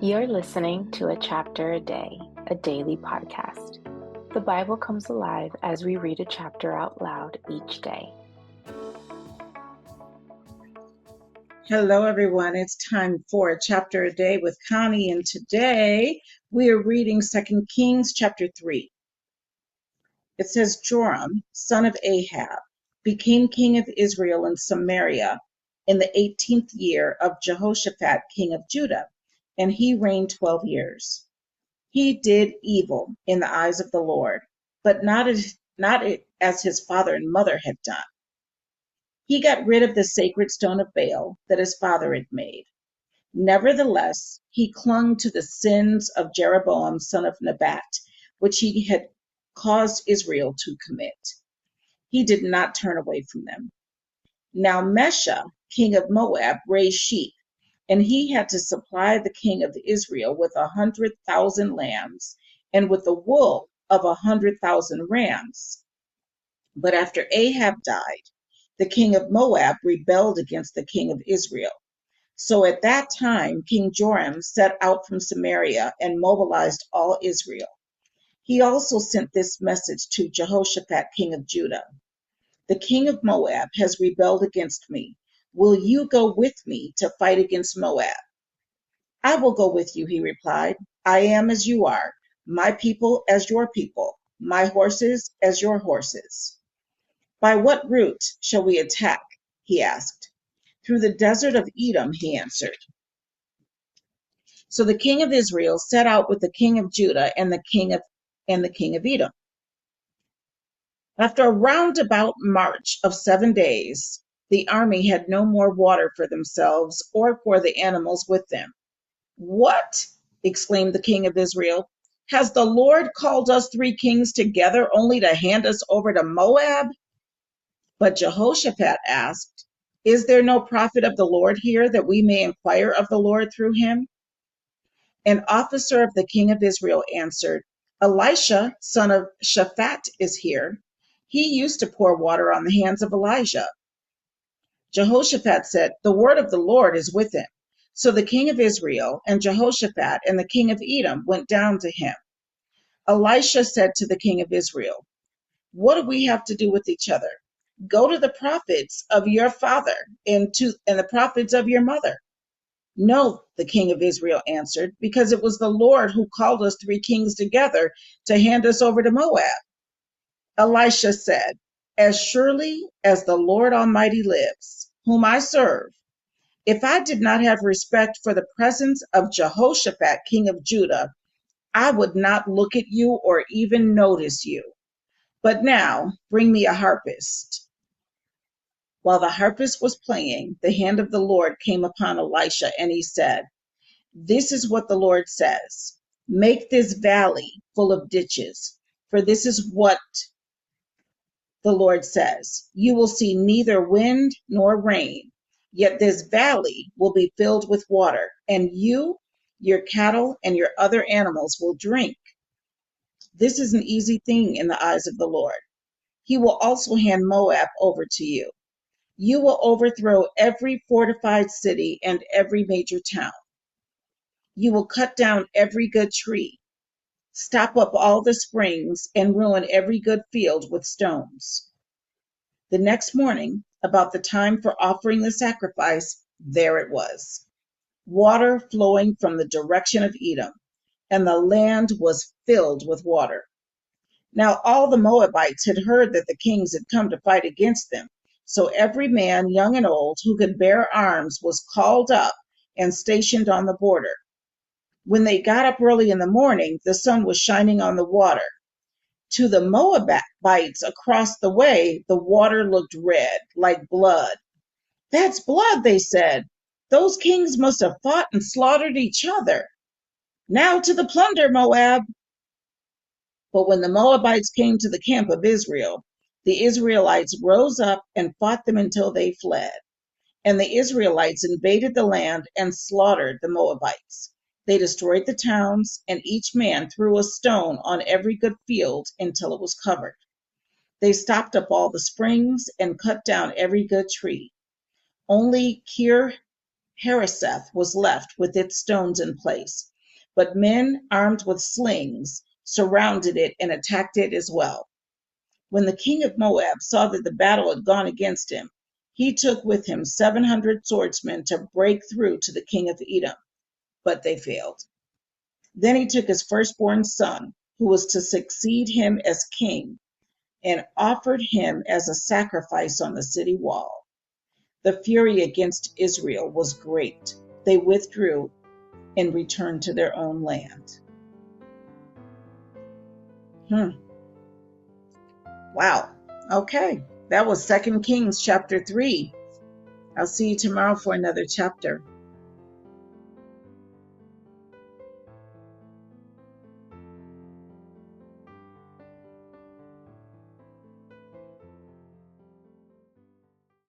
You're listening to A Chapter a Day, a daily podcast. The Bible comes alive as we read a chapter out loud each day. Hello, everyone. It's time for A Chapter a Day with Connie, and today we are reading 2 Kings chapter 3. It says, Joram, son of Ahab, became king of Israel in Samaria in the 18th year of Jehoshaphat, king of Judah, and he reigned 12 years. He did evil in the eyes of the Lord, but not as his father and mother had done. He got rid of the sacred stone of Baal that his father had made. Nevertheless, he clung to the sins of Jeroboam son of Nebat, which he had caused Israel to commit. He did not turn away from them. Now Mesha, king of Moab, raised sheep, and he had to supply the king of Israel with 100,000 lambs and with the wool of 100,000 rams. But after Ahab died, the king of Moab rebelled against the king of Israel. So at that time, King Joram set out from Samaria and mobilized all Israel. He also sent this message to Jehoshaphat, king of Judah. The king of Moab has rebelled against me. Will you go with me to fight against Moab? I will go with you, he replied. I am as you are, my people as your people, my horses as your horses. By what route shall we attack? He asked. Through the desert of Edom, he answered. So the king of Israel set out with the king of Judah and the king of Edom. After a roundabout march of 7 days, the army had no more water for themselves or for the animals with them. What? Exclaimed the king of Israel. Has the Lord called us 3 kings together only to hand us over to Moab? But Jehoshaphat asked, Is there no prophet of the Lord here that we may inquire of the Lord through him? An officer of the king of Israel answered, Elisha, son of Shaphat, is here. He used to pour water on the hands of Elijah. Jehoshaphat said, The word of the Lord is with him. So the king of Israel and Jehoshaphat and the king of Edom went down to him. Elisha said to the king of Israel, What do we have to do with each other? Go to the prophets of your father and the prophets of your mother. No, the king of Israel answered, because it was the Lord who called us 3 kings together to hand us over to Moab. Elisha said, As surely as the Lord Almighty lives, whom I serve, if I did not have respect for the presence of Jehoshaphat, king of Judah, I would not look at you or even notice you. But now bring me a harpist. While the harpist was playing, the hand of the Lord came upon Elisha, and he said, This is what the Lord says. Make this valley full of ditches, for this is what the Lord says. You will see neither wind nor rain, yet this valley will be filled with water, and you, your cattle, and your other animals will drink. This is an easy thing in the eyes of the Lord. He will also hand Moab over to you. You will overthrow every fortified city and every major town. You will cut down every good tree, stop up all the springs, and ruin every good field with stones. The next morning, about the time for offering the sacrifice, there it was, water flowing from the direction of Edom, and the land was filled with water. Now all the Moabites had heard that the kings had come to fight against them. So every man, young and old, who could bear arms was called up and stationed on the border. When they got up early in the morning, the sun was shining on the water. To the Moabites across the way, the water looked red, like blood. That's blood, they said. Those kings must have fought and slaughtered each other. Now to the plunder, Moab. But when the Moabites came to the camp of Israel, the Israelites rose up and fought them until they fled. And the Israelites invaded the land and slaughtered the Moabites. They destroyed the towns, and each man threw a stone on every good field until it was covered. They stopped up all the springs and cut down every good tree. Only Kir Hareseth was left with its stones in place, but men armed with slings surrounded it and attacked it as well. When the king of Moab saw that the battle had gone against him, he took with him 700 swordsmen to break through to the king of Edom, but they failed. Then he took his firstborn son, who was to succeed him as king, and offered him as a sacrifice on the city wall. The fury against Israel was great. They withdrew and returned to their own land. Wow. Okay. That was 2 Kings chapter 3. I'll see you tomorrow for another chapter.